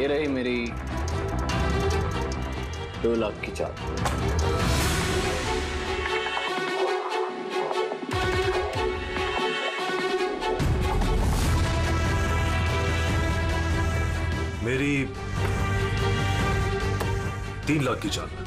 ये रही मेरी 2 लाख की चाल। मेरी 3 लाख की चाल।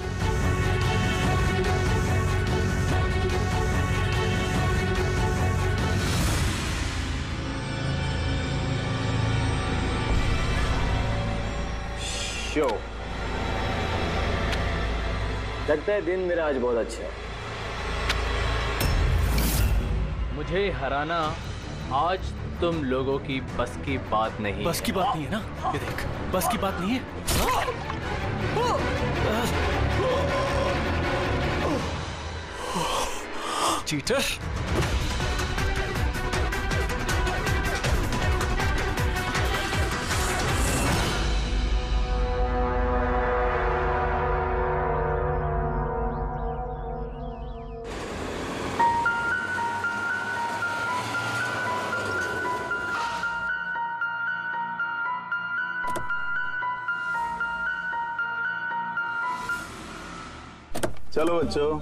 शो लगता है दिन मेरा आज बहुत अच्छा है। मुझे हराना आज तुम लोगों की बस की बात नहीं। बस की बात नहीं है ना? ये देख, बस की बात नहीं है। चीटर। चलो बच्चों,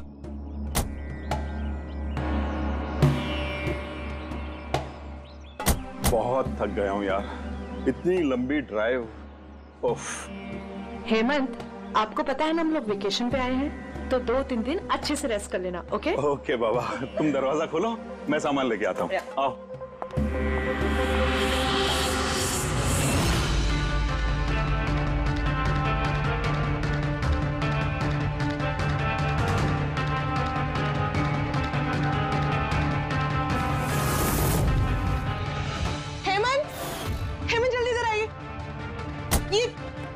बहुत थक गया हूं यार, इतनी लंबी ड्राइव। उफ। हेमंत, आपको पता है ना हम लोग वेकेशन पे आए हैं, तो 2-3 दिन अच्छे से रेस्ट कर लेना। ओके ओके बाबा, तुम दरवाजा खोलो, मैं सामान लेके आता हूँ। आओ।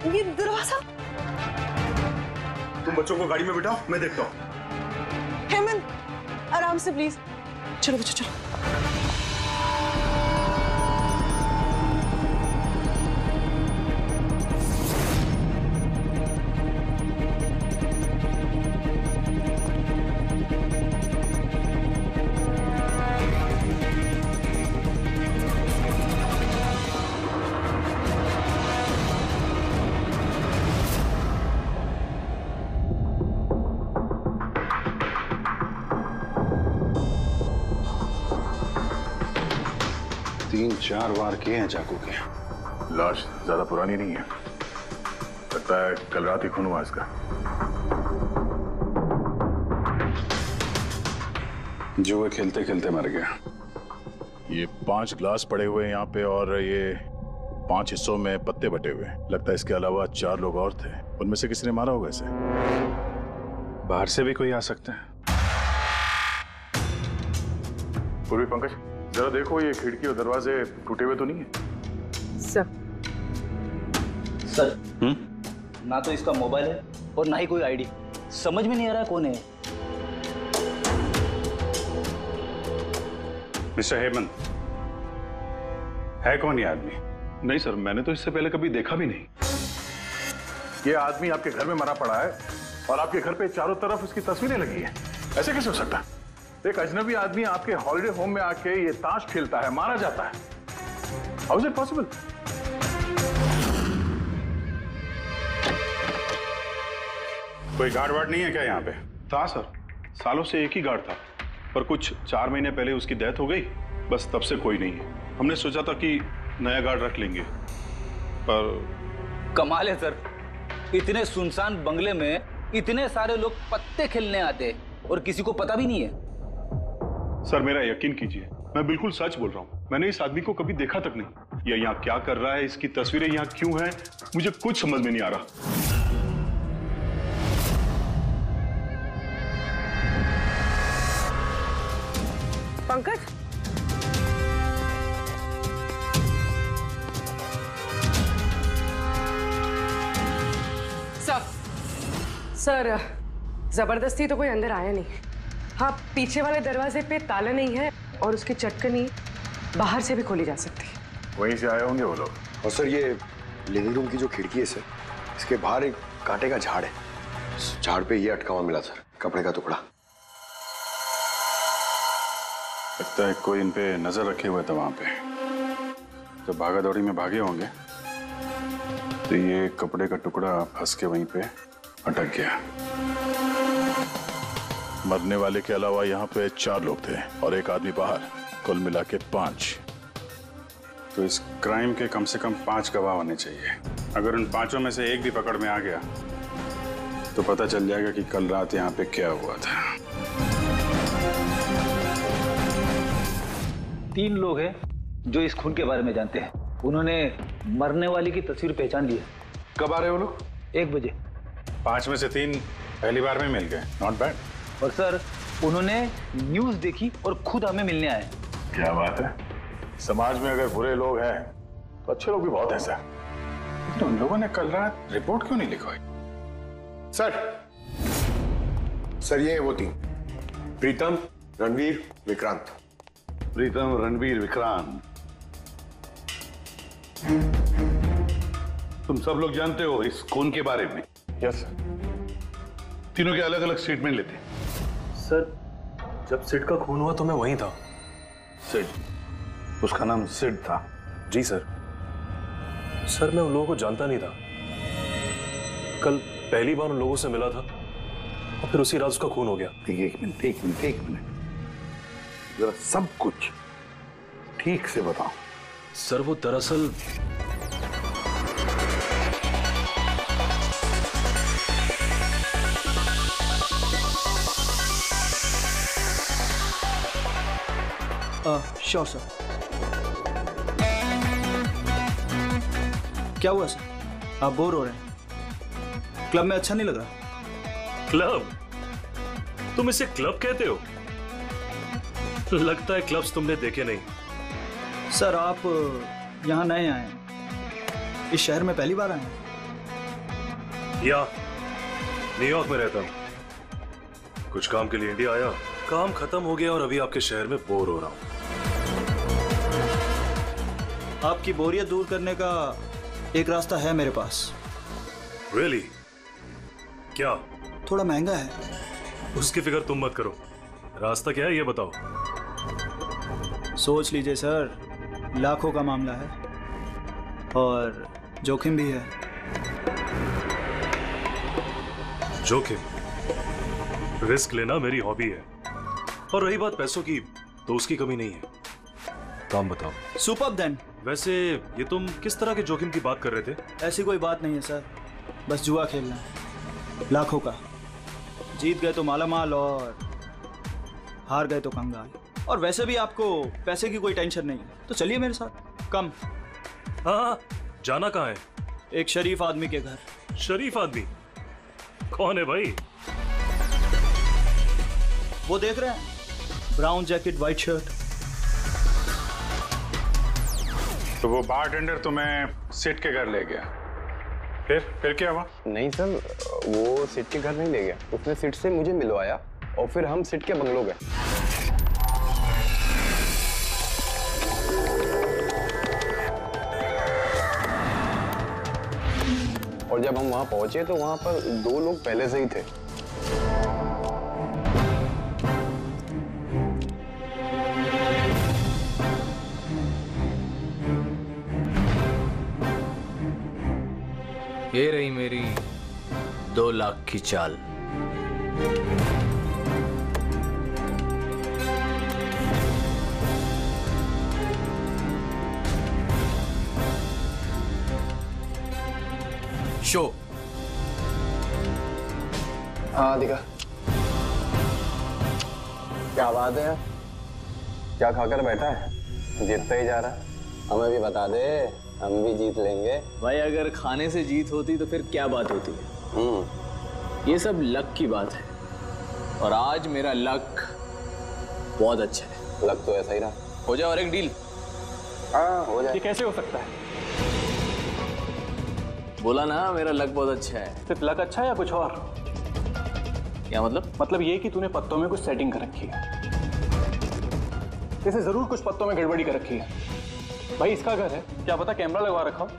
ये दरवाजा। तुम बच्चों को गाड़ी में बिठाओ, मैं देखता हूँ। हेमंत, आराम से प्लीज। चलो बच्चों चलो। तीन चार वार किए हैं चाकू के। लाश ज्यादा पुरानी नहीं है, लगता है कल रात ही खून हुआ इसका। जुए खेलते खेलते मर गया। ये 5 ग्लास पड़े हुए हैं यहाँ पे और ये 5 हिस्सों में पत्ते बटे हुए हैं। लगता है इसके अलावा 4 लोग और थे, उनमें से किसी ने मारा होगा इसे। बाहर से भी कोई आ सकता है। पूर्वी पंकज, जरा देखो ये खिड़की और दरवाजे टूटे हुए तो नहीं है? सर ना तो इसका मोबाइल है और ना ही कोई आईडी। समझ में नहीं आ रहा कौन है। मिस्टर हेमंत, है कौन ये आदमी? नहीं सर, मैंने तो इससे पहले कभी देखा भी नहीं। ये आदमी आपके घर में मरा पड़ा है और आपके घर पे चारों तरफ इसकी तस्वीरें लगी है। ऐसे कैसे हो सकता है? एक अजनबी आदमी आपके हॉलिडे होम में आके ये ताश खेलता है, मारा जाता है। How is it possible? कोई गार्ड वार्ड नहीं है क्या यहाँ पे? था सर, सालों से एक ही गार्ड था, पर कुछ 4 महीने पहले उसकी डेथ हो गई, बस तब से कोई नहीं है। हमने सोचा था कि नया गार्ड रख लेंगे, पर कमाल है सर, इतने सुनसान बंगले में इतने सारे लोग पत्ते खेलने आते और किसी को पता भी नहीं है। सर मेरा यकीन कीजिए, मैं बिल्कुल सच बोल रहा हूँ। मैंने इस आदमी को कभी देखा तक नहीं। यह यहाँ क्या कर रहा है, इसकी तस्वीरें यहाँ क्यों हैं, मुझे कुछ समझ में नहीं आ रहा। पंकज, सर जबरदस्ती तो कोई अंदर आया नहीं। हाँ, पीछे वाले दरवाजे पे ताला नहीं है और उसकी चटकनी बाहर से भी खोली जा सकती है। वहीं से आए होंगे वो लोग। और सर ये लिविंग रूम की जो खिड़की है सर, इसके बाहर एक कांटे का झाड़ है। झाड़ पे ये अटका हुआ मिला सर, कपड़े का टुकड़ा। लगता है कोई इन पे नजर रखे हुए था वहां पे, तो भागा दौड़ी में भागे होंगे। तो ये कपड़े का टुकड़ा फंस के वहीं पे अटक गया। मरने वाले के अलावा यहाँ पे 4 लोग थे और एक आदमी बाहर, कुल मिला के 5। तो इस क्राइम के कम से कम 5 गवाह होने चाहिए। अगर उन 5 में से एक भी पकड़ में आ गया तो पता चल जाएगा कि कल रात यहाँ पे क्या हुआ था। 3 लोग हैं जो इस खून के बारे में जानते हैं। उन्होंने मरने वाली की तस्वीर पहचान ली है। कब आ रहे हो लोग? 1 बजे। 5 में से 3 पहली बार में मिल गए, नॉट बैड। और सर, उन्होंने न्यूज़ देखी और खुद हमें मिलने आए। क्या बात है। समाज में अगर बुरे लोग हैं तो अच्छे लोग भी बहुत हैं सर। तो उन लोगों ने कल रात रिपोर्ट क्यों नहीं लिखवाई? सर ये वो 3, प्रीतम, रणवीर, विक्रांत। प्रीतम, रणवीर, विक्रांत, तुम सब लोग जानते हो इस खून के बारे में? Yes sir. तीनों के अलग अलग स्टेटमेंट लेते। सर, जब सिड का खून हुआ तो मैं वहीं था। सिड? उसका नाम सिड था? जी सर। सर, मैं उन लोगों को जानता नहीं था। कल पहली बार उन लोगों से मिला था और फिर उसी रात उसका खून हो गया। एक मिनट, जरा सब कुछ ठीक से बताओ। सर, वो दरअसल श्योर सर। क्या हुआ सर? आप बोर हो रहे हैं? क्लब में अच्छा नहीं लग रहा? क्लब? तुम इसे क्लब कहते हो? लगता है क्लब्स तुमने देखे नहीं। सर, आप यहाँ नए आए हैं, इस शहर में पहली बार आए हैं? या न्यूयॉर्क में रहता हूँ, कुछ काम के लिए इंडिया आया, काम खत्म हो गया और अभी आपके शहर में बोर हो रहा हूँ। आपकी बोरियत दूर करने का एक रास्ता है मेरे पास। Really? क्या? थोड़ा महंगा है। उसकी फिक्र तुम मत करो, रास्ता क्या है ये बताओ। सोच लीजिए सर, लाखों का मामला है और जोखिम भी है। जोखिम? रिस्क लेना मेरी हॉबी है, और रही बात पैसों की तो उसकी कमी नहीं है। काम बताओ। Superb then. वैसे ये तुम किस तरह के जोखिम की बात कर रहे थे? ऐसी कोई बात नहीं है सर, बस जुआ खेलना है, लाखों का। जीत गए तो मालामाल और हार गए तो कंगाल। और वैसे भी आपको पैसे की कोई टेंशन नहीं है, तो चलिए मेरे साथ। कम। हाँ, जाना कहाँ है? एक शरीफ आदमी के घर। शरीफ आदमी? कौन है भाई? वो देख रहे हैं, ब्राउन जैकेट, व्हाइट शर्ट। तो वो बारटेंडर तुम्हें सिड के घर ले गया, फिर क्या हुआ? नहीं सर, वो सिड के घर नहीं ले गया, उसने सिड से मुझे मिलवाया और फिर हम सिड के बंगलो गए। और जब हम वहां पहुंचे तो वहां पर 2 लोग पहले से ही थे। ये रही मेरी 2 लाख की चाल। शो। हाँ दिखा। क्या बात है, क्या खाकर बैठा है? जीतता ही जा रहा है। हमें भी बता दे, हम भी जीत लेंगे। भाई, अगर खाने से जीत होती तो फिर क्या बात होती है? ये सब लक की बात है, और आज मेरा लक बहुत अच्छा है। लक तो ऐसा ही रहा। हो जाए और एक डील। हाँ हो जाए। ये कैसे हो सकता है? बोला ना, मेरा लक बहुत अच्छा है। सिर्फ लक अच्छा है या कुछ और? क्या मतलब? मतलब ये कि तूने पत्तों में कुछ सेटिंग कर रखी है। इसे जरूर कुछ पत्तों में गड़बड़ी कर रखी है। भाई, इसका घर है, क्या पता कैमरा लगवा रखा हो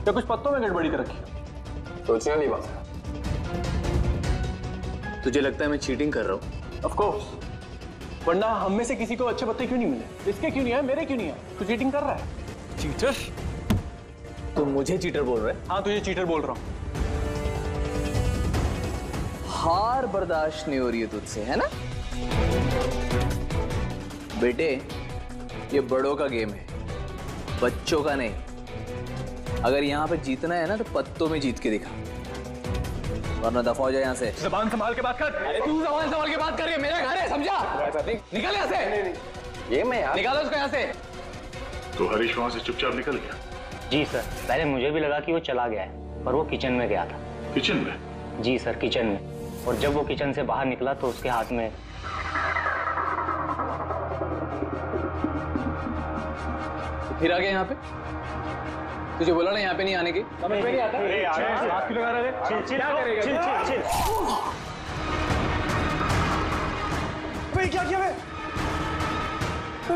या कुछ पत्तों में गड़बड़ी कर रखी हो। सोचने वाली बात है। तुझे लगता है मैं चीटिंग कर रहा हूँ? ऑफ कोर्स, वरना हम में से किसी को अच्छे पत्ते क्यों नहीं मिले? इसके क्यों नहीं है, मेरे क्यों नहीं है? तू चीटिंग कर रहा है। चीटर? तुम मुझे चीटर बोल रहे? हाँ तुझे चीटर बोल रहा हूँ। हार बर्दाश्त नहीं हो रही है तुझसे, है ना? बेटे, ये बड़ों का गेम है, बच्चों का नहीं। अगर यहाँ पे जीतना है ना तो पत्तों में जीत के दिखा, वरना दफा हो जाए यहाँ से। जबान संभाल के बात कर। अरे तू जबान संभाल के बात कर रही है, मेरा घर है, समझा? निकल यहाँ से। ये मैं यार निकालो उसको यहाँ से। तो हरीश वहां से चुपचाप निकल गया? जी सर, पहले मुझे भी लगा कि वो चला गया है, पर वो किचन में गया था। किचन में? जी सर, किचन में। और जब वो किचन से बाहर निकला तो उसके हाथ में फिर आ गया यहाँ पे। तुझे बोला ना यहाँ पे नहीं आने की। समझ में नहीं आता? हाथ क्यों लगा रहे? क्या करेगा? क्या किया मैं?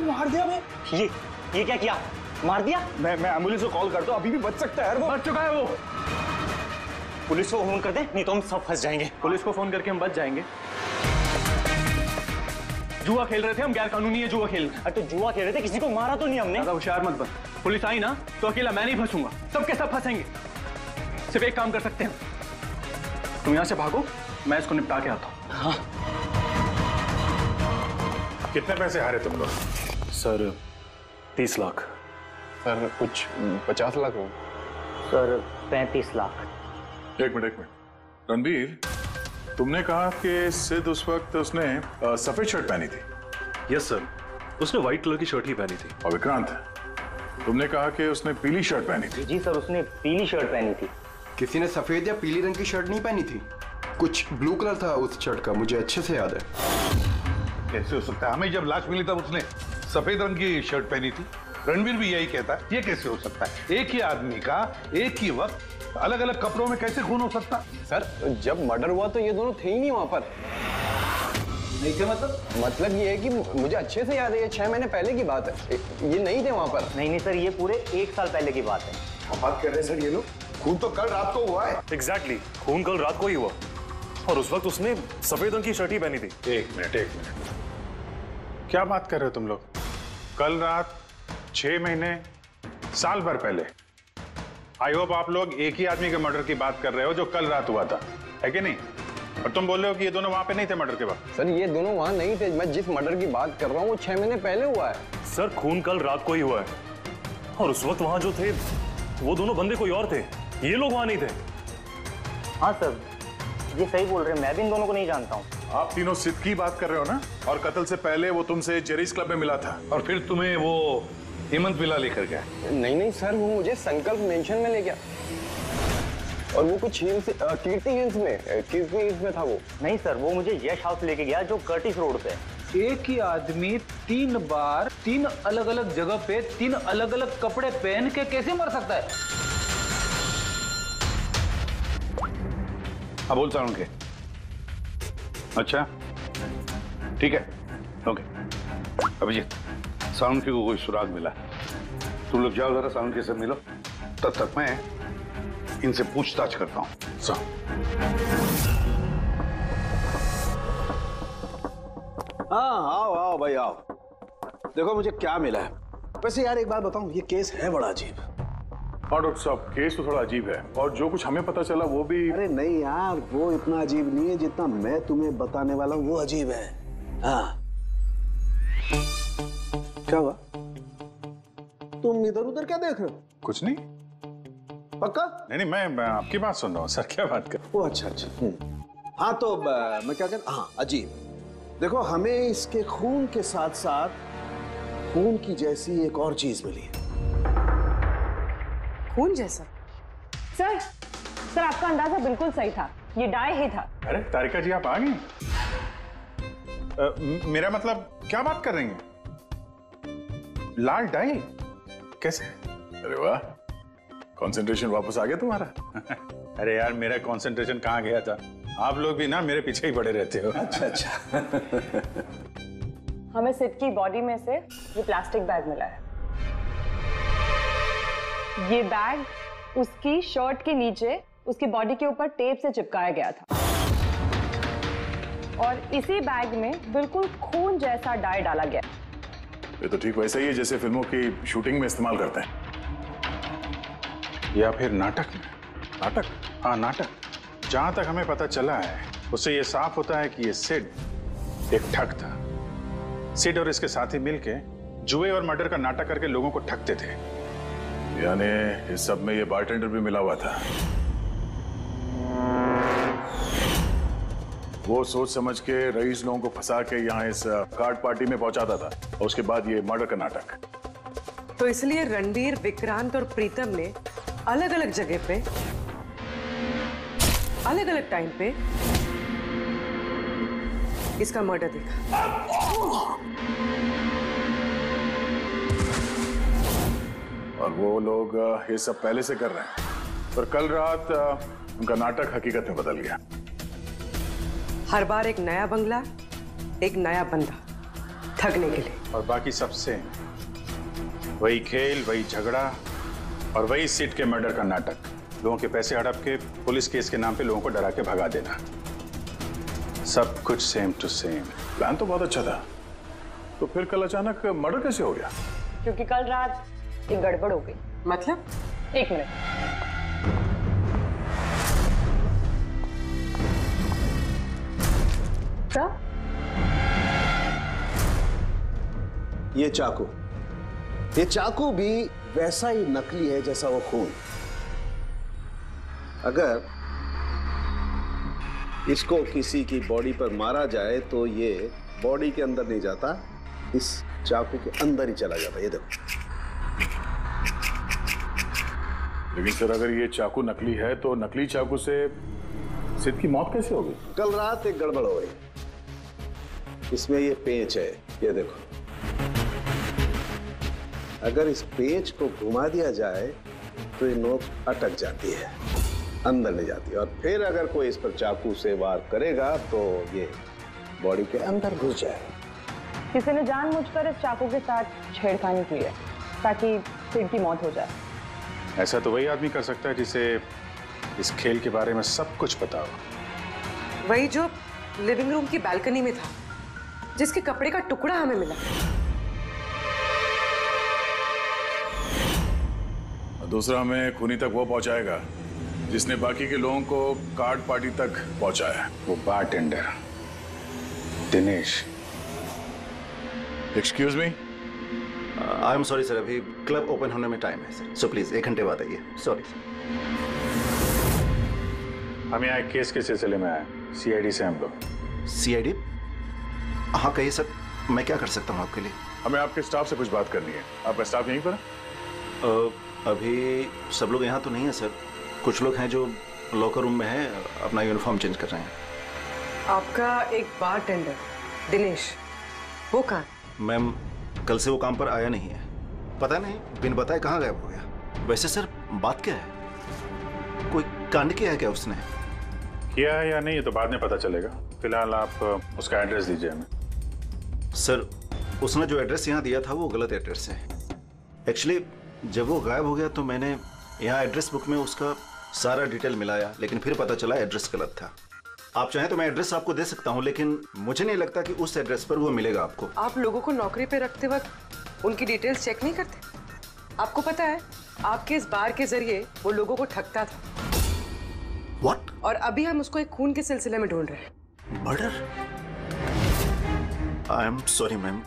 मार दिया मैं? ये क्या किया? मार दिया? मैं एम्बुलेंस को कॉल करता हूँ, अभी भी बच सकता है यार, वो मर चुका है वो। पुलिस को फोन कर दे, नहीं तो हम सब फंस जाएंगे। पुलिस को फोन करके हम बच जाएंगे। जुआ खेल रहे थे हम, गैर कानूनी है जुआ खेल। अरे तो जुआ खेल रहे थे, किसी को मारा तो नहीं हमने। ज्यादा होशियार मत बन। पुलिस आई ना तो अकेला मैं नहीं फंसूंगा, सबके सब फंसेंगे। सिर्फ एक काम कर सकते हैं, तुम यहाँ से भागो, मैं इसको निपटा के आता हूँ। हाँ। कितने पैसे हारे तुम लोग? सर 30 लाख। सर कुछ 50 लाख हो। सर 35 लाख। एक मिनट रणबीर, तुमने कहा कि सिद्ध उस वक्त उसने सफेद शर्ट पहनी थी। यस सर, उसने व्हाइट कलर की शर्ट ही पहनी थी। और विक्रांत, तुमने कहा कि उसने पीली शर्ट पहनी थी। जी सर, उसने पीली शर्ट पहनी थी। किसी ने सफेद या पीली रंग की शर्ट नहीं पहनी थी, कुछ ब्लू कलर था उस शर्ट का, मुझे अच्छे से याद है। कैसे हो सकता है? हमें जब लाश मिली तब उसने सफेद रंग की शर्ट पहनी थी। रणवीर भी यही कहता है। ये कैसे हो सकता है? एक ही आदमी का एक ही वक्त अलग अलग कपड़ों में कैसे खून हो सकता? सर जब मर्डर हुआ तो ये दोनों थे ही नहीं वहां पर। नहीं थे मतलब ये है कि मुझे अच्छे से याद है, ये 6 महीने पहले की बात है, ये नहीं थे वहां पर। नहीं सर, ये पूरे 1 साल पहले की बात है। बात कर रहे हैं सर ये लोग, खून तो कल रात को हुआ है। एग्जैक्टली, खून कल रात को ही हुआ और उस वक्त उसने सफेद रंग की शर्ट ही पहनी थी। एक मिनट, क्या बात कर रहे हो तुम लोग? कल रात 6 महीने, साल भर पहले। आई होप आप लोग एक ही आदमी के मर्डर की बात कर रहे हो जो कल रात हुआ था, है कि नहीं? और तुम बोल रहे हो कि ये दोनों वहां पे नहीं थे मर्डर के वक्त। सर ये दोनों वहां नहीं थे, मैं जिस मर्डर की बात कर रहा हूँ वो 6 महीने पहले हुआ है। सर खून कल रात को ही हुआ है और उस वक्त वहां जो थे वो दोनों बंदे कोई और थे, ये लोग वहां नहीं थे। हाँ सर, ये सही बोल रहे हैं, मैं भी इन दोनों को नहीं जानता हूँ। आप तीनों सिद्ध की बात कर रहे हो ना? और कत्ल से पहले वो तुमसे जेरीज क्लब में मिला था और फिर तुम्हें वो हेमंत विला लेकर गया? नहीं सर, वो मुझे संकल्प मेंशन में ले गया और वो कुछ कीर्ति हिल्स में था वो। नहीं सर, वो मुझे यश हाउस लेके गया जो कर्टिस रोड पे है। एक ही आदमी 3 बार 3 अलग अलग जगह पे 3 अलग अलग कपड़े पहन के कैसे मर सकता है? हाँ बोल साउंड के। अच्छा ठीक है, ओके। अभिजीत, साउंड के को कोई सुराग मिला? तुम लोग जाओ जरा साउंड के से मिलो, तब तक मैं इनसे पूछताछ करता हूँ। हाँ आओ भाई आओ, देखो मुझे क्या मिला है। वैसे यार एक बात बताऊं, ये केस है बड़ा अजीब। और डॉक्टर साहब केस तो थोड़ा अजीब है और जो कुछ हमें पता चला वो भी। अरे नहीं यार, वो इतना अजीब नहीं है जितना मैं तुम्हें बताने वाला हूँ, वो अजीब है। हाँ क्या हुआ? तुम इधर उधर क्या देख रहे हो? कुछ नहीं। पक्का? नहीं मैं आपकी बात सुन रहा हूँ सर। क्या बात कर? ओ अच्छा। हाँ तो मैं क्या कहता, हाँ अजीब। देखो हमें इसके खून के साथ साथ खून की जैसी एक और चीज मिली है। खून जैसा? सर आपका अंदाजा बिल्कुल सही था, ये डाई ही था। अरे तारिका जी आप आ गई? मेरा मतलब क्या बात कर रही हैं? लाल डाई कैसे? अरे वाह, कंसंट्रेशन वापस आ गया तुम्हारा। अरे यार मेरा कंसंट्रेशन कहाँ गया था? आप लोग भी ना मेरे पीछे ही पड़े रहते हो। अच्छा। हमें सिड की बॉडी में से ये प्लास्टिक बैग मिला है। ये बैग उसकी शर्ट के नीचे उसकी बॉडी के ऊपर टेप से चिपकाया गया था और इसी बैग में बिल्कुल खून जैसा डाई डाला गया। ये तो ठीक वैसा ही है जैसे फिल्मों की शूटिंग में इस्तेमाल करते हैं। या फिर नाटक में? नाटक? हाँ नाटक। जहां तक हमें पता चला है उससे ये साफ होता है कि ये सिड एक ठग था। सिड और इसके साथी मिलके जुए और मर्डर का नाटक करके लोगों को ठगते थे। यानी इस सब में ये बारटेंडर भी मिला हुआ था। वो सोच समझ के रईस लोगों को फंसा के यहाँ इस कार्ड पार्टी में पहुंचाता था और उसके बाद ये मर्डर का नाटक। तो इसलिए रणबीर, विक्रांत और प्रीतम ने अलग अलग जगह पे, अलग अलग टाइम पे इसका मर्डर देखा। और वो लोग ये सब पहले से कर रहे हैं, पर कल रात उनका नाटक हकीकत में बदल गया। हर बार एक नया बंगला, एक नया बंदा ठगने के लिए, और बाकी सबसे वही खेल, वही झगड़ा और वही सिड के मर्डर का नाटक। लोगों के पैसे हड़प के पुलिस केस के नाम पे लोगों को डरा के भगा देना। सब कुछ सेम टू सेम। प्लान तो बहुत अच्छा था, तो फिर कल अचानक मर्डर कैसे हो गया? क्योंकि कल रात एक गड़बड़ हो गई। मतलब? एक मिनट। क्या? ये चाकू भी वैसा ही नकली है जैसा वो खून। अगर इसको किसी की बॉडी पर मारा जाए तो ये बॉडी के अंदर नहीं जाता, इस चाकू के अंदर ही चला जाता। ये देखो। लेकिन सर अगर ये चाकू नकली है तो नकली चाकू से सिड की मौत कैसे हो गई? कल रात एक गड़बड़ हो गई। इसमें ये पेंच है, ये देखो। अगर इस पेंच को घुमा दिया जाए तो ये नोक अटक जाती है, अंदर ले जाती है, और फिर अगर कोई इस पर चाकू से वार करेगा तो ये बॉडी के अंदर घुस जाएगा। किसी ने जानबूझकर इस चाकू के साथ छेड़खानी की है ताकि सिड की मौत हो जाए। ऐसा तो वही आदमी कर सकता है जिसे इस खेल के बारे में सब कुछ पता हो। वही जो लिविंग रूम की बालकनी में था, जिसके कपड़े का टुकड़ा हमें मिला। दूसरा हमें खूनी तक वो पहुंचाएगा जिसने बाकी के लोगों को कार्ड पार्टी तक पहुंचाया। वो bartender Dinesh. Excuse me. I am sorry sir, अभी क्लब ओपन होने में टाइम है सर, सो प्लीज 1 घंटे बाद आइए। Sorry sir. हम यहाँ एक केस के सिलसिले में आए, सीआईडी से हम लोग। सीआईडी? हाँ कहिए सर, मैं क्या कर सकता हूँ आपके लिए? हमें आपके स्टाफ से कुछ बात करनी है। आपका स्टाफ यहीं पर है? अभी सब लोग यहाँ तो नहीं है सर, कुछ लोग हैं जो लॉकर रूम में हैं, अपना यूनिफॉर्म चेंज कर रहे हैं। आपका एक बारटेंडर दिनेश, वो कहाँ? मैम कल से वो काम पर आया नहीं है, पता नहीं बिन बताए कहाँ गायब हो गया। वैसे सर बात क्या है, कोई कांड किया है क्या उसने? किया है या नहीं ये तो बाद में पता चलेगा, फिलहाल आप उसका एड्रेस दीजिए हमें। सर उसने जो एड्रेस यहाँ दिया था वो गलत एड्रेस है। एक्चुअली जब वो गायब हो गया तो मैंने यहाँ एड्रेस बुक में उसका सारा डिटेल मिलाया, लेकिन फिर पता चला एड्रेस गलत था। आप चाहें तो मैं एड्रेस आपको दे सकता हूँ, लेकिन मुझे नहीं लगता कि उस एड्रेस पर वो मिलेगा आपको। आप लोगों को नौकरी पे रखते वक्त उनकी डिटेल्स चेक नहीं करते? आपको पता है आपके इस बार के जरिए वो लोगों को ठगता था। What? और अभी हम उसको एक खून के सिलसिले में ढूंढ रहे हैं। Murder? I am sorry ma'am,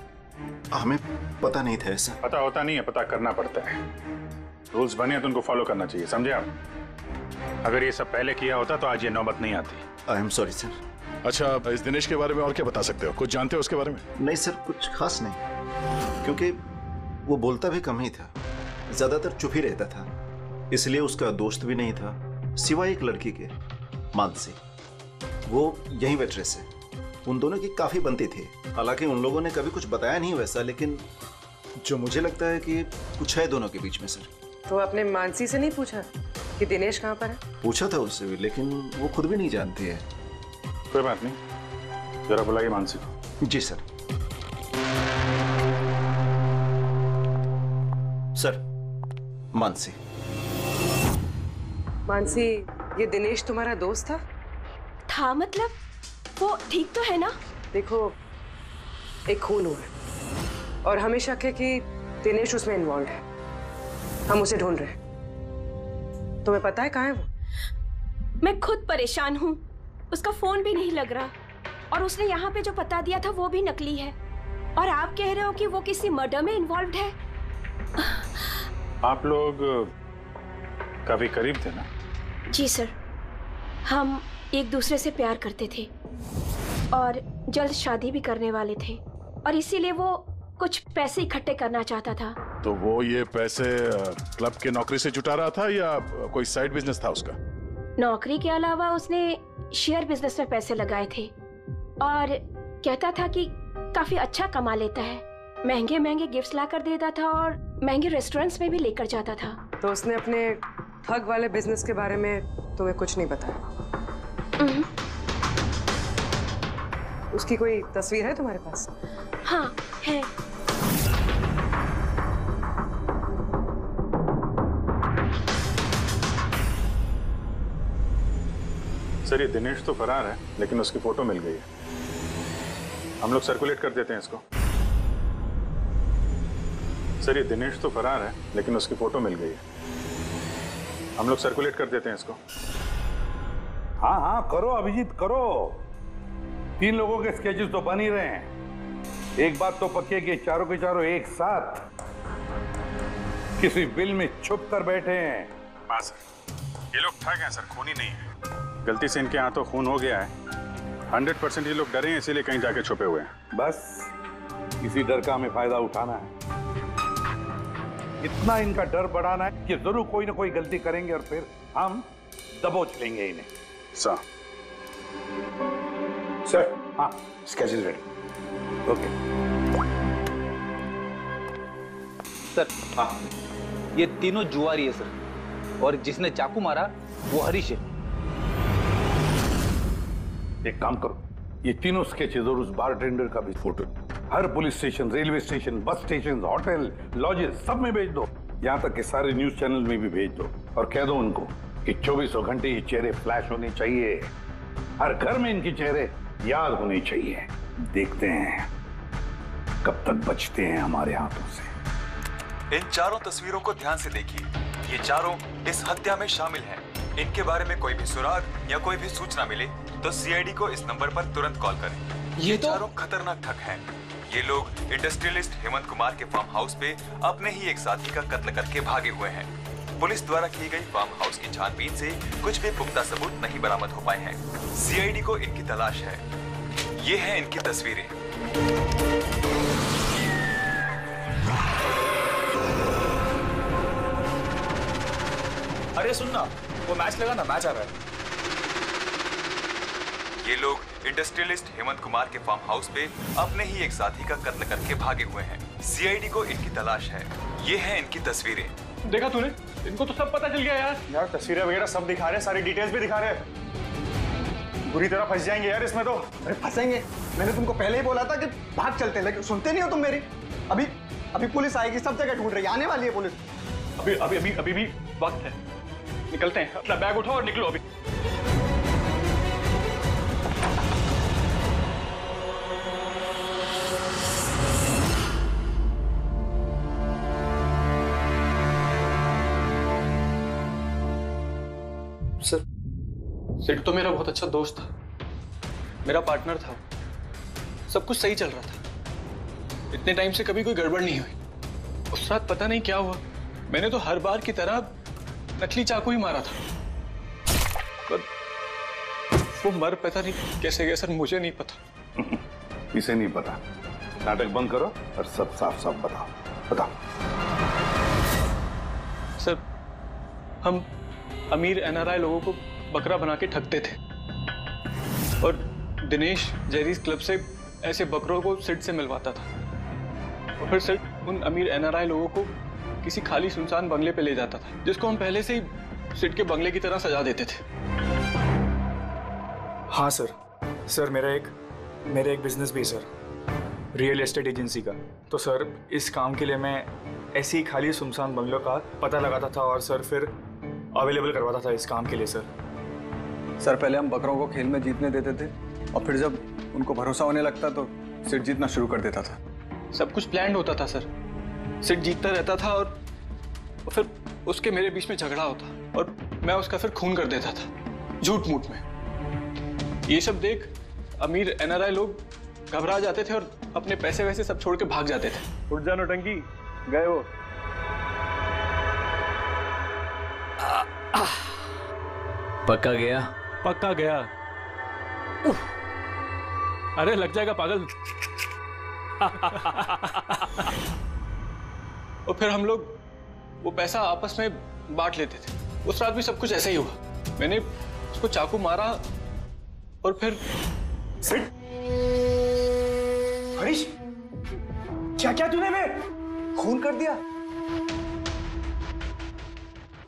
हमें पता नहीं था ऐसा। पता होता नहीं है, पता करना पड़ता है। रूल्स बने हैं तो उनको फॉलो करना चाहिए, समझे आप? अगर ये सब पहले किया होता तो आज ये नौबत नहीं आती। I am sorry sir. अच्छा, इस दिनेश के बारे में और क्या बता सकते हो? कुछ जानते हो उसके बारे में? नहीं सर, कुछ खास नहीं, क्योंकि वो बोलता भी कम ही था, ज्यादातर चुप ही रहता था, इसलिए उसका दोस्त भी नहीं था सिवाय एक लड़की के, मानसी। वो यही वेट्रेस है। उन दोनों की काफी बनती थी, हालांकि उन लोगों ने कभी कुछ बताया नहीं वैसा, लेकिन जो मुझे लगता है कि कुछ है दोनों के बीच में सर। तो आपने मानसी से नहीं पूछा कि दिनेश कहाँ पर है? पूछा था उससे भी, लेकिन वो खुद भी नहीं जानती है। कोई बात नहीं, जरा बुलाइए मानसी को। जी सर। सर, मानसी। मानसी, ये दिनेश तुम्हारा दोस्त था? था मतलब? वो ठीक तो है ना? देखो, एक खून हुआ है और हमें शक है कि दिनेश उसमें इन्वॉल्व है। हम उसे ढूंढ रहे हैं। तुम्हें पता है कहाँ है वो? मैं खुद परेशान हूँ। उसका फोन भी नहीं लग रहा और उसने यहाँ पे जो पता दिया था वो भी नकली है। और आप कह रहे हो कि वो किसी मर्डर में इन्वॉल्व्ड है। आप लोग काफी करीब थे ना? जी सर, हम एक दूसरे से प्यार करते थे और जल्द शादी भी करने वाले थे और इसीलिए वो कुछ पैसे इकट्ठे करना चाहता था। तो वो ये पैसे क्लब के नौकरी से जुटा रहा था या कोई साइड बिजनेस था उसका? नौकरी के अलावा उसने शेयर बिजनेस में पैसे लगाए थे और कहता था कि काफी अच्छा कमा लेता है। महंगे महंगे गिफ्ट्स लाकर देता था और महंगे रेस्टोरेंट्स में भी लेकर जाता था। तो उसने अपने ठग वाले बिजनेस के बारे में तुम्हें कुछ नहीं बताया? उसकी कोई तस्वीर है तुम्हारे पास? हाँ है। सर ये दिनेश तो फरार है लेकिन उसकी फोटो मिल गई है। हम लोग सर्कुलेट कर देते हैं इसको। सर ये दिनेश तो फरार है लेकिन उसकी फोटो मिल गई है। हम लोग सर्कुलेट कर देते हैं इसको। हाँ हाँ करो अभिजीत करो। 3 लोगों के स्केचेस तो बन ही रहे हैं। एक बात तो पक्की है कि चारों के चारों एक साथ किसी बिल में छुप कर बैठे हैं। हाँ सर, ये लोग ठग हैं सर, खूनी नहीं है। गलती से इनके हाथों खून हो गया है। 100% ये लोग डरे हैं इसीलिए कहीं जाके छुपे हुए हैं। बस इसी डर का हमें फायदा उठाना है। इतना इनका डर बढ़ाना है कि जरूर कोई ना कोई गलती करेंगे और फिर हम दबोच लेंगे इन्हें। सर हाँ स्केचेस रेडी। Okay sir. हाँ ये तीनों जुआरी है सर और जिसने चाकू मारा वो हरीश है। एक काम करो, ये तीनों स्केचेस और उस बारटेंडर का भी फोटो हर police station, railway station, bus station, hotel, lodges सब में भेज दो। यहाँ तक कि सारे न्यूज चैनल में भी भेज दो और कह दो उनको कि 24 घंटे ये चेहरे फ्लैश होने चाहिए। हर घर में इनके चेहरे याद होने चाहिए। देखते हैं कब तक बचते हैं हमारे हाथों से। इन चारों तस्वीरों को ध्यान से देखिए। ये चारों इस हत्या में शामिल हैं। इनके बारे में कोई भी सुराग या कोई भी सूचना मिले तो सीआईडी को इस नंबर पर तुरंत कॉल करें। ये चारों खतरनाक ठग हैं। ये लोग इंडस्ट्रियलिस्ट हेमंत कुमार के फार्म हाउस पे अपने ही एक साथी का कत्ल करके भागे हुए हैं। पुलिस द्वारा की गई फार्म हाउस की छानबीन से कुछ भी पुख्ता सबूत नहीं बरामद हो पाए हैं। सीआईडी को इनकी तलाश है। ये हैं इनकी तस्वीरें। अरे सुनना, वो मैच लगा ना, मैच आ रहा है। ये लोग इंडस्ट्रियलिस्ट हेमंत कुमार के फार्म हाउस पे अपने ही एक साथी का कत्ल करके भागे हुए हैं। सीआईडी को इनकी तलाश है। ये हैं इनकी तस्वीरें। देखा तूने? इनको तो सब पता चल गया यार। यार तस्वीरें वगैरह सब दिखा रहे हैं, सारी डिटेल्स भी दिखा रहे हैं। बुरी तरह फंस जाएंगे यार इसमें तो। अरे फंसेंगे, मैंने तुमको पहले ही बोला था कि भाग चलते हैं, लेकिन सुनते नहीं हो तुम मेरी। अभी पुलिस आएगी, सब जगह ढूंढ रही है, आने वाली है पुलिस। अभी भी वक्त है। निकलते हैं, अपना बैग उठाओ और निकलो अभी। सर, सिड तो मेरा बहुत अच्छा दोस्त था, मेरा पार्टनर था। सब कुछ सही चल रहा था। इतने टाइम से कभी कोई गड़बड़ नहीं हुई। उस रात पता नहीं क्या हुआ, मैंने तो हर बार की तरह नकली चाकू ही मारा था, पर वो मर पता नहीं कैसे गया सर, मुझे नहीं पता। इसे नहीं पता। नाटक बंद करो और सब साफ साफ बताओ। सर, हम अमीर एनआरआई लोगों को बकरा बना के ठगते थे और दिनेश जेरीज क्लब से ऐसे बकरों को सिड से मिलवाता था और फिर सिड उन अमीर एनआरआई लोगों को किसी खाली सुनसान बंगले पे ले जाता था, जिसको हम पहले से ही सिड के बंगले की तरह सजा देते थे। हाँ सर मेरा एक बिजनेस भी है सर, रियल एस्टेट एजेंसी का। तो सर इस काम के लिए मैं ऐसे ही खाली सुनसान बंगलों का पता लगाता था और सर फिर अवेलेबल करवाता था इस काम के लिए। सर पहले हम बकरों को खेल में जीतने देते थे और फिर जब उनको भरोसा होने लगता तो सिड जीतना शुरू कर देता था। सब कुछ प्लान्ड होता था सर। सिड जीतता रहता था और फिर उसके मेरे बीच में झगड़ा होता। और मैं उसका फिर खून कर देता था झूठ मूठ में। ये सब देख अमीर NRI लोग घबरा जाते थे और अपने पैसे वैसे सब छोड़ के भाग जाते थे। उठ जानो टंकी, गए वो। पक्का गया? पक्का गया। अरे लग जाएगा पागल। और फिर हम लोग वो पैसा आपस में बांट लेते थे। उस रात भी सब कुछ ऐसा ही हुआ। मैंने उसको चाकू मारा और फिर हरीश, क्या क्या तूने में खून कर दिया?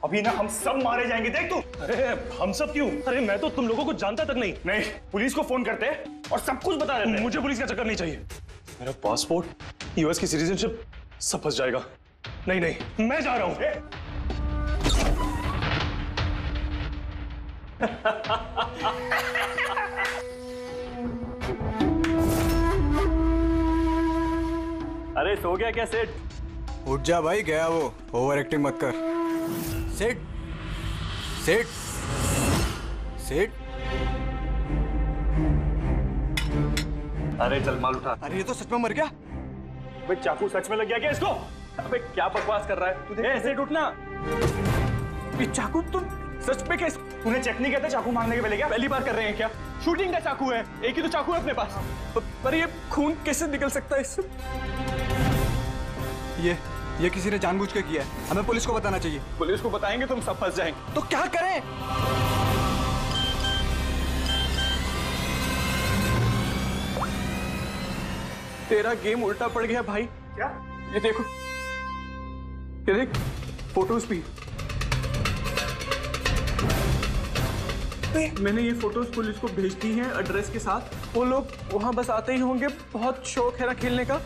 अभी ना हम सब मारे जाएंगे, देख तू। अरे हम सब क्यों? अरे मैं तो तुम लोगों को जानता तक नहीं। नहीं, पुलिस को फोन करते और सब कुछ बता देते। मुझे पुलिस का चक्कर नहीं चाहिए। मेरा पासपोर्ट, US की सिटीजनशिप सब फंस जाएगा। नहीं नहीं, मैं जा रहा हूं। अरे सो गया क्या सेठ? उठ जा भाई, गया वो। ओवर एक्टिंग मत कर। सेठ सेठ सेठ। अरे चल माल उठा। अरे ये तो सच में मर गया। अबे चाकू सच में लग गया क्या इसको? अबे क्या बकवास कर रहा है तू? सेठ उठना। ये चाकू तुम सच में कैसे? तूने चेक नहीं किया था चाकू मारने के पहले? क्या पहली बार कर रहे हैं क्या? शूटिंग का चाकू है, एक ही तो चाकू है अपने पास। पर ये खून कैसे निकल सकता है इससे? ये किसी ने जानबूझ के किया है। हमें पुलिस को बताना चाहिए। पुलिस को बताएंगे तुम सब फंस जाएंगे। तो क्या करें? तेरा गेम उल्टा पड़ गया भाई। क्या? ये देखो, ये देख फोटोज भी। मैंने ये फोटोज पुलिस को भेज दी हैं एड्रेस के साथ। वो लोग वहां बस आते ही होंगे। बहुत शौक है ना खेलने का।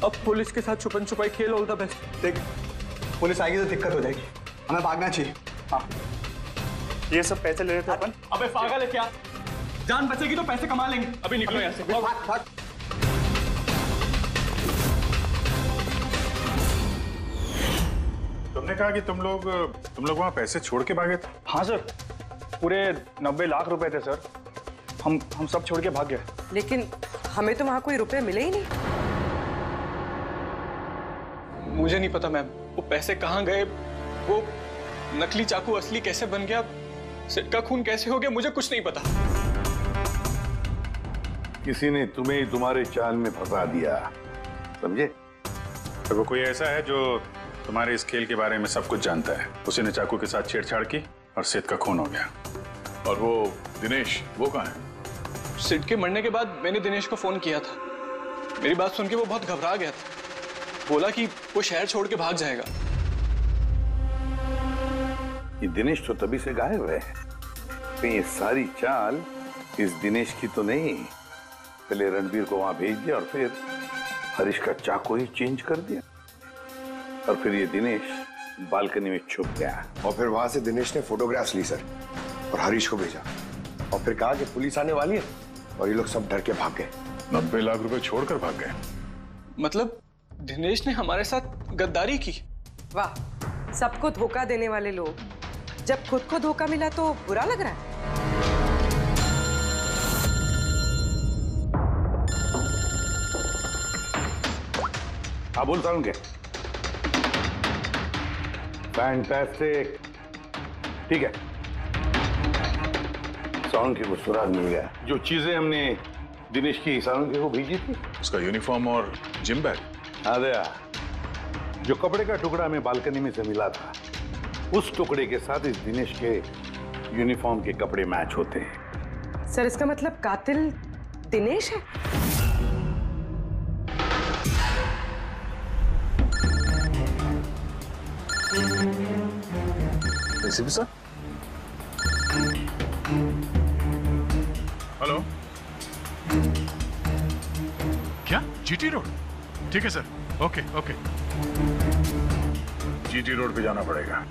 अब पुलिस के साथ छुपन छुपाई खेल। All the best. देख, पुलिस आएगी तो दिक्कत हो जाएगी। हमें भागना चाहिए। हाँ, ये सब पैसे ले रहे थे अपन। अबे पागल है क्या? जान बचेगी तो पैसे कमा लेंगे। अभी निकलो यहाँ से। भाग। तुमने कहा कि तुम लोग वहां पैसे छोड़ के भागे थे? हाँ सर, पूरे 90 लाख रुपए थे सर। हम सब छोड़ के भाग गए। लेकिन हमें तो वहां कोई रुपए मिले ही नहीं। मुझे नहीं पता मैम, वो पैसे कहाँ गए, वो नकली चाकू असली कैसे बन गया, सेठ का खून कैसे हो गया, मुझे कुछ नहीं पता। किसी ने तुम्हें तुम्हारे चाल में फंसा दिया, समझे? तो वो कोई ऐसा है जो तुम्हारे इस खेल के बारे में सब कुछ जानता है। उसी ने चाकू के साथ छेड़छाड़ की और सेठ का खून हो गया। और वो दिनेश, वो कहाँ है? सेठ के मरने के बाद मैंने दिनेश को फोन किया था। मेरी बात सुन के वो बहुत घबरा गया था। बोला कि वो शहर छोड़ के भाग जाएगा। ये दिनेश तो तभी से गायब है। तो ये सारी चाल इस दिनेश की तो नहीं। पहले रणबीर को वहां भेज दिया और फिर हरीश का चाकू ही चेंज कर दिया। और फिर ये दिनेश बालकनी में छुप गया। और फिर वहां से दिनेश ने फोटोग्राफ्स ली सर और हरीश को भेजा। और फिर कहा कि पुलिस आने वाली है और ये लोग सब डर के भाग गए। 90 लाख रुपए छोड़कर भाग गए? मतलब दिनेश ने हमारे साथ गद्दारी की? वाह, सबको धोखा देने वाले लोग। जब खुद को धोखा मिला तो बुरा लग रहा है। हाँ बोल सारुण के। फैंटास्टिक, ठीक है। सारुण के को सुराग मिल गया। जो चीजें हमने दिनेश की सारुण के को भेजी थी, उसका यूनिफॉर्म और जिम बैग। आदया, जो कपड़े का टुकड़ा हमें बालकनी में से मिला था, उस टुकड़े के साथ इस दिनेश के यूनिफॉर्म के कपड़े मैच होते हैं। सर, इसका मतलब कातिल दिनेश है? ACP sir. हेलो, क्या जीटी रोड? ठीक है सर, ओके। जीटी रोड पे जाना पड़ेगा।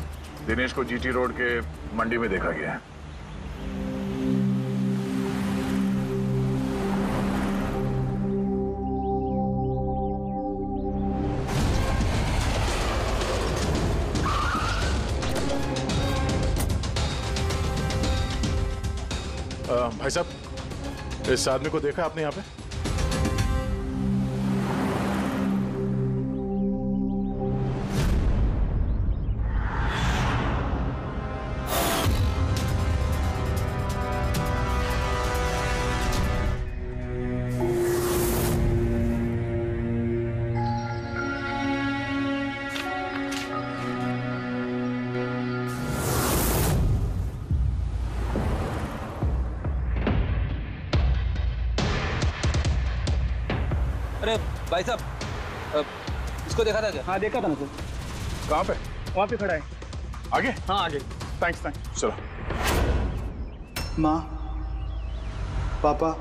दिनेश को जीटी रोड के मंडी में देखा गया है। भाई साहब, इस आदमी को देखा आपने यहाँ पे? अरे भाई साहब, इसको देखा था क्या? हाँ देखा था ना सर। कहाँ पे? वहाँ पे खड़ा है। आगे? हाँ आगे। थैंक्स। चलो। माँ, पापा,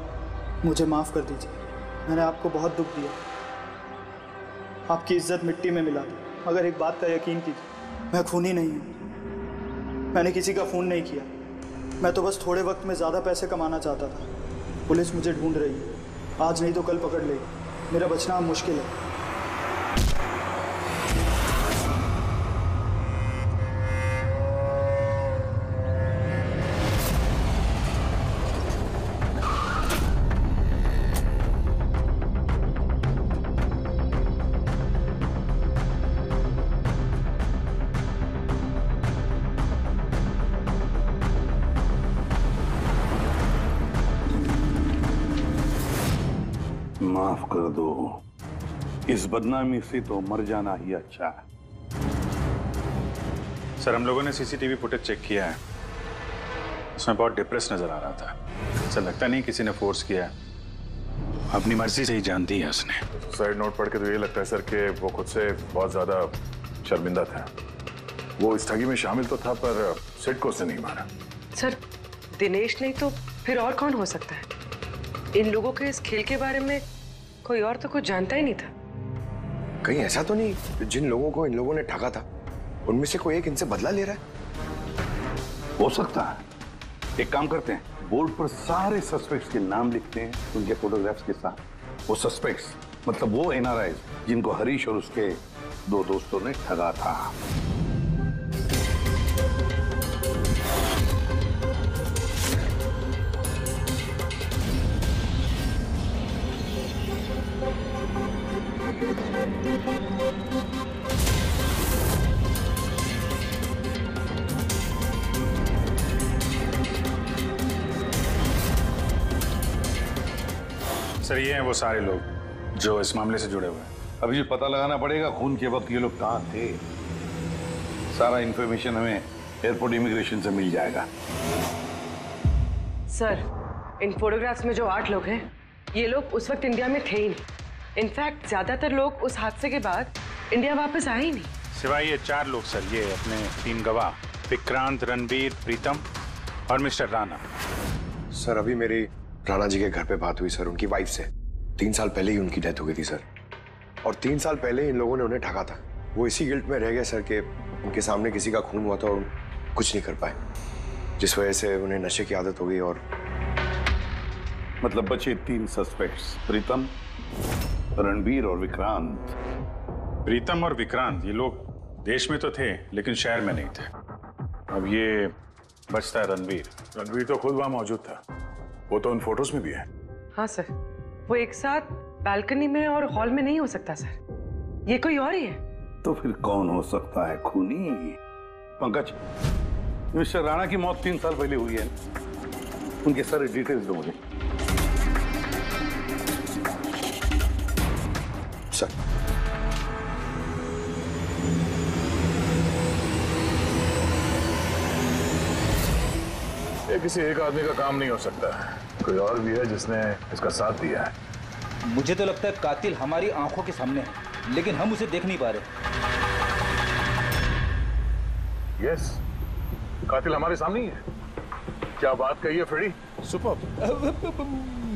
मुझे माफ कर दीजिए। मैंने आपको बहुत दुख दिया। आपकी इज्जत मिट्टी में मिला दी। मगर एक बात का यकीन कीजिए, मैं खूनी नहीं हूँ। मैंने किसी का खून नहीं किया। मैं तो बस थोड़े वक्त में ज़्यादा पैसे कमाना चाहता था। पुलिस मुझे ढूंढ रही है, आज नहीं तो कल पकड़ लेगी। मेरा बचना अब मुश्किल है। माफ कर दो, इस बदनामी से तो मर जाना ही अच्छा है। सर, हम लोगों ने सीसीटीवी फुटेज चेक किया है। उसमें बहुत डिप्रेस नजर आ रहा था। ऐसा लगता नहीं किसी ने फोर्स किया है, अपनी मर्जी से ही जान दी है उसने। साइड नोट पढ़ के तो ये लगता है सर कि वो खुद से बहुत ज्यादा शर्मिंदा था। वो इस ठगी में शामिल तो था, पर सिड को उसने नहीं मारा। सर, दिनेश नहीं तो फिर और कौन हो सकता है? इन लोगों के इस खेल के बारे में कोई और तो कुछ जानता ही नहीं था। कहीं ऐसा तो नहीं जिन लोगों को इन लोगों ने ठगा था उनमें से कोई एक इनसे बदला ले रहा है? हो सकता है। एक काम करते हैं, बोर्ड पर सारे सस्पेक्ट्स के नाम लिखते हैं उनके फोटोग्राफ्स के साथ। वो सस्पेक्ट्स मतलब वो एनआरआईज जिनको हरीश और उसके दो दोस्तों ने ठगा था। सर, ये हैं वो सारे लोग जो इस मामले से जुड़े हुए हैं। अभी ये पता लगाना पड़ेगा खून के वक्त ये लोग कहाँ थे। सारा इंफॉर्मेशन हमें एयरपोर्ट इमिग्रेशन से मिल जाएगा। सर, इन फोटोग्राफ्स में जो 8 लोग हैं, ये लोग उस वक्त इंडिया में थे ही नहीं। इनफैक्ट ज्यादातर लोग उस हादसे के बाद इंडिया वापस आए ही नहीं। सिवाय ये 4 लोग सर, ये अपने 3 गवाह विक्रांत, रणबीर, प्रीतम और मिस्टर राणा। सर, अभी मेरी राणा जी के घर पे बात हुई सर, उनकी वाइफ से। 3 साल पहले ही उनकी डेथ हो गई थी सर, और 3 साल पहले इन लोगों ने उन्हें ठगा था। वो इसी गिल्ट में रह गए सर कि उनके सामने किसी का खून हुआ था और कुछ नहीं कर पाए, जिस वजह से उन्हें नशे की आदत हो गई। और मतलब बचे 3 सस्पेक्ट्स, प्रीतम, रणबीर और विक्रांत। प्रीतम और विक्रांत ये लोग देश में तो थे लेकिन शहर में नहीं थे। अब ये बचता है रणबीर। रणबीर तो खुद वहां मौजूद था, वो तो उन फोटोज में भी है। हाँ सर, वो एक साथ बालकनी में और हॉल में नहीं हो सकता सर, ये कोई और ही है। तो फिर कौन हो सकता है खूनी? पंकज, मिस्टर राणा की मौत 3 साल पहले हुई है, उनके सारे डिटेल्स दो मुझे। सर, ये किसी एक आदमी का काम नहीं हो सकता, कोई और भी है जिसने इसका साथ दिया है। मुझे तो लगता है कातिल हमारी आंखों के सामने है, लेकिन हम उसे देख नहीं पा रहे। यस, कातिल हमारे सामने ही है। क्या बात कही है फ्रेडी, सुपर।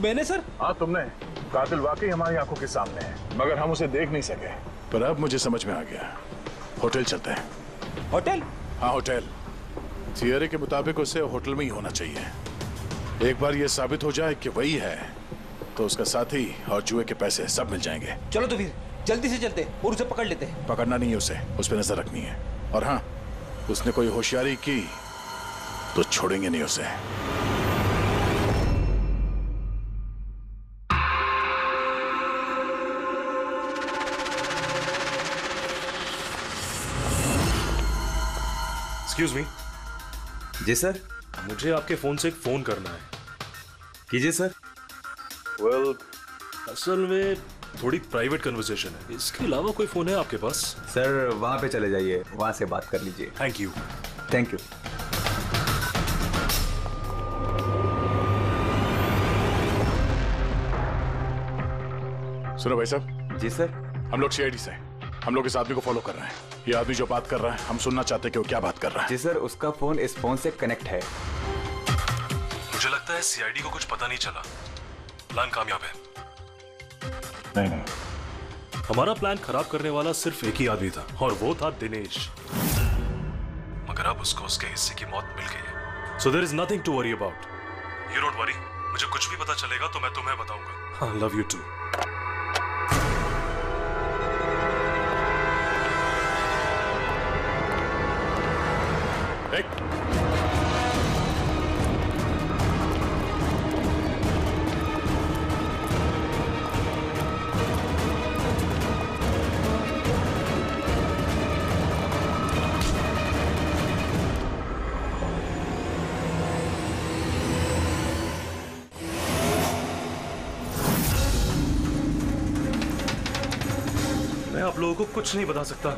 मैंने सर? हाँ तुमने। कातिल वाकई हमारी आंखों के सामने है, मगर हम उसे देख नहीं सके। पर अब मुझे समझ में आ गया, होटल चलते हैं। होटल? हाँ होटल। थियरी के मुताबिक उसे होटल में ही होना चाहिए। एक बार ये साबित हो जाए कि वही है तो उसका साथी और जुए के पैसे सब मिल जाएंगे। चलो तो फिर जल्दी से चलते और उसे पकड़ लेते हैं। पकड़ना नहीं है उसे, उस पर नजर रखनी है। और हाँ, उसने कोई होशियारी की तो छोड़ेंगे नहीं उसे। Excuse me. जी सर। मुझे आपके फोन से एक फोन करना है। कीजिए सर। वेल, असल में थोड़ी प्राइवेट कन्वर्सेशन है, इसके अलावा कोई फोन है आपके पास? सर वहां पे चले जाइए, वहां से बात कर लीजिए। Thank you. Thank you. सुनो भाई साहब। जी सर। हम लोग सीआईडी से हैं। हम लोग इस आदमी को फॉलो कर रहे हैं। ये आदमी जो बात कर रहा है, हम सुनना चाहते हैं कि वो क्या बात कर रहा है। जी सर, उसका फोन इस फोन से कनेक्ट है। मुझे लगता है सीआईडी को कुछ पता नहीं चला। प्लान कामयाब है। नहीं, हमारा प्लान खराब करने वाला सिर्फ एक ही आदमी था और वो था दिनेश। मगर अब उसको उसके हिस्से की मौत मिल गई है। So there is nothing to worry about. You don't worry. मुझे कुछ भी पता चलेगा तो मैं तुम्हें बताऊंगा। I love you too. मैं आप लोगों को कुछ नहीं बता सकता।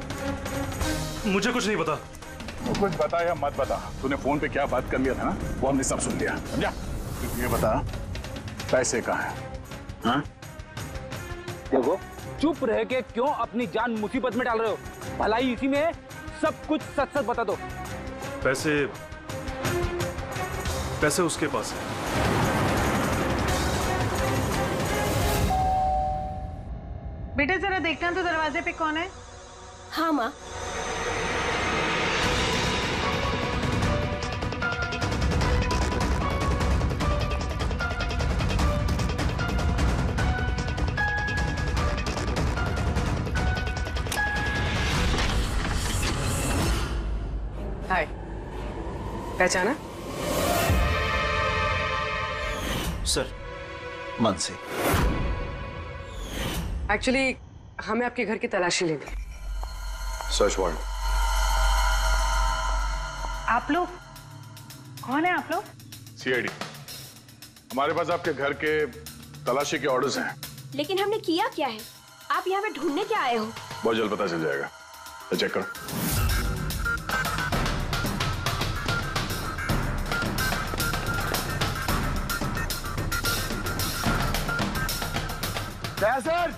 मुझे कुछ नहीं पता। तो कुछ बता या मत बता, तूने फोन पे क्या बात कर लिया था ना, वो हमने सब सुन लिया, समझा? ये बता, पैसे कहाँ हैं? हाँ? देखो, चुप रह के क्यों अपनी जान मुसीबत में डाल रहे हो? भलाई इसी में है, सब कुछ सच सच बता दो। पैसे उसके पास है। बेटा जरा देखना तो दरवाजे पे कौन है? हाँ माँ। हाय, पहचाना? सर, मानसी। एक्चुअली हमें आपके घर की तलाशी लेनी। Search warrant. आप लोग कौन है? आप लोग सीआईडी। हमारे पास आपके घर के तलाशी के ऑर्डर्स हैं। लेकिन हमने किया क्या है? आप यहाँ पे ढूंढने क्या आए हो? बहुत जल्द पता चल जाएगा, तो चेक करो। सर,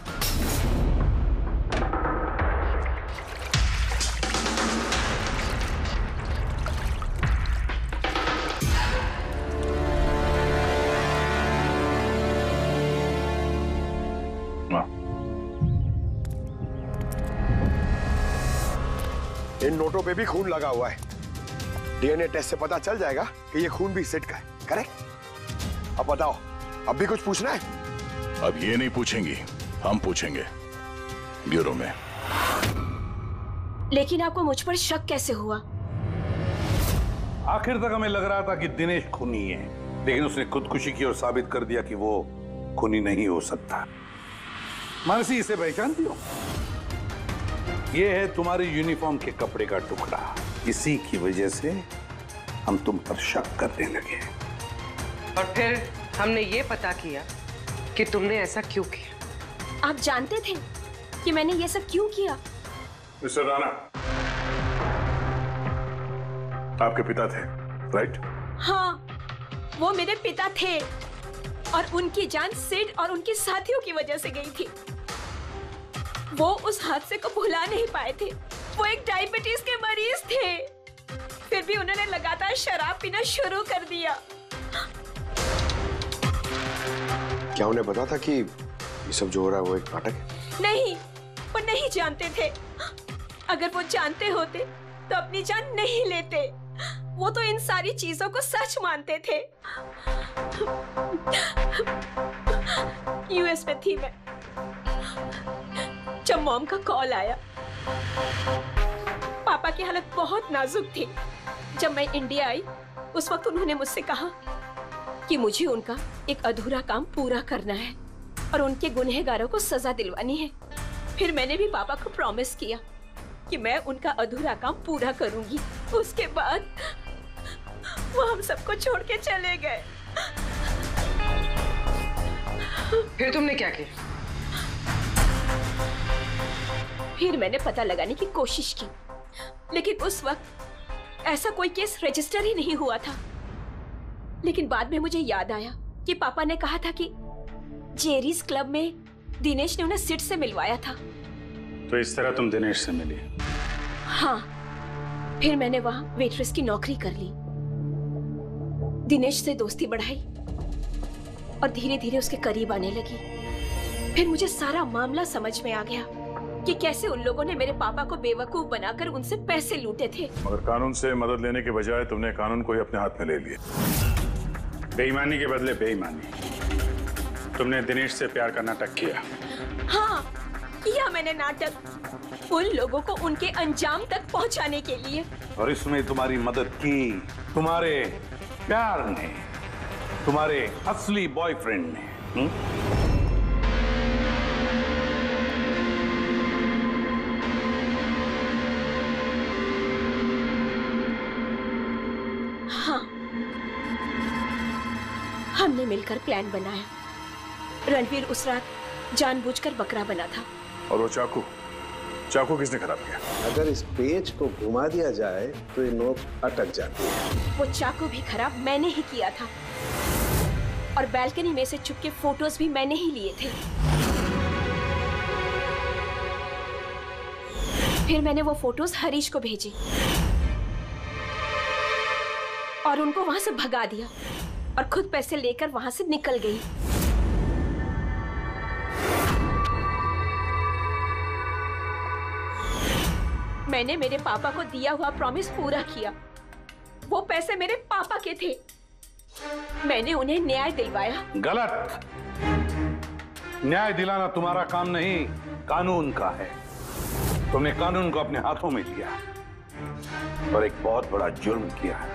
इन नोटों पे भी खून लगा हुआ है। डीएनए टेस्ट से पता चल जाएगा कि ये खून भी सिड का है, करेक्ट? अब बताओ, अब भी कुछ पूछना है? अब ये नहीं पूछेंगी, हम पूछेंगे ब्यूरो में। लेकिन आपको मुझ पर शक कैसे हुआ? आखिर तक हमें लग रहा था कि दिनेश खूनी है, लेकिन उसने खुदकुशी की और साबित कर दिया कि वो खूनी नहीं हो सकता। मानसी, इसे पहचानती हो? ये है तुम्हारे यूनिफॉर्म के कपड़े का टुकड़ा। इसी की वजह से हम तुम पर शक करने लगे। और फिर हमने ये पता किया कि तुमने ऐसा क्यों किया। आप जानते थे कि मैंने ये सब क्यों किया? मिस्टर राणा, आपके पिता थे, राइट? हाँ, वो मेरे पिता थे और उनकी जान सिड और उनके साथियों की वजह से गई थी। वो उस हादसे को भुला नहीं पाए थे। वो एक डायबिटीज के मरीज थे, फिर भी उन्होंने लगातार शराब पीना शुरू कर दिया। क्या उन्हें पता था कि ये सब जो हो रहा है वो एक नाटक है? नहीं, वो नहीं जानते थे। अगर वो जानते होते तो अपनी जान नहीं लेते। वो तो इन सारी चीजों को सच मानते थे। यूएस में थी मैं जब मॉम का कॉल आया। पापा की हालत बहुत नाजुक थी। जब मैं इंडिया आई उस वक्त उन्होंने मुझसे कहा कि मुझे उनका एक अधूरा काम पूरा करना है और उनके गुनहगारों को सजा दिलवानी है। फिर मैंने भी पापा को प्रॉमिस किया कि मैं उनका अधूरा काम पूरा करूंगी। उसके बाद वो हम सबको छोड़ के चले गए। फिर तुमने क्या किया? फिर मैंने पता लगाने की कोशिश की, लेकिन उस वक्त ऐसा कोई केस रजिस्टर ही नहीं हुआ था। लेकिन बाद में मुझे याद आया कि पापा ने कहा था कि जेरीज क्लब में दिनेश ने उन्हें सिट से मिलवाया था। तो इस तरह तुम दिनेश से मिली? हाँ, फिर मैंने वहां वेट्रेस की नौकरी कर ली, दिनेश से दोस्ती बढ़ाई और धीरे धीरे उसके करीब आने लगी। फिर मुझे सारा मामला समझ में आ गया कि कैसे उन लोगों ने मेरे पापा को बेवकूफ बनाकर उनसे पैसे लूटे थे। मगर कानून से मदद लेने के बजाय तुमने कानून को ही अपने हाथ में ले लिया। बेईमानी के बदले बेईमानी। तुमने दिनेश से प्यार का नाटक किया। हाँ, किया मैंने नाटक, उन लोगों को उनके अंजाम तक पहुंचाने के लिए। और इसमें तुम्हारी मदद की तुम्हारे प्यार ने, तुम्हारे असली बॉयफ्रेंड ने। हाँ, हमने मिलकर प्लान बनाया। रणवीर उस रात जानबूझकर बकरा बना था। और वो चाकू किसने खराब किया? अगर इस पेज को घुमा दिया जाए तो ये नोक अटक जाती है। वो चाकू भी खराब मैंने ही किया था और बैल्कनी में से छुप के फोटोज भी मैंने ही लिए थे। फिर मैंने वो फोटोज हरीश को भेजी और उनको वहां से भगा दिया और खुद पैसे लेकर वहां से निकल गई। मैंने मेरे पापा को दिया हुआ प्रॉमिस पूरा किया। वो पैसे मेरे पापा के थे। मैंने उन्हें न्याय दिलवाया। गलत। न्याय दिलाना तुम्हारा काम नहीं, कानून का है। तुमने कानून को अपने हाथों में लिया और एक बहुत बड़ा जुर्म किया है।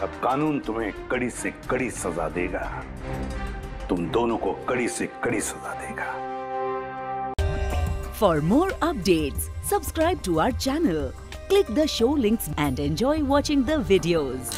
अब कानून तुम्हें कड़ी से कड़ी सजा देगा। तुम दोनों को कड़ी से कड़ी सजा देगा। For more updates, subscribe to our channel, click the show links and enjoy watching the videos.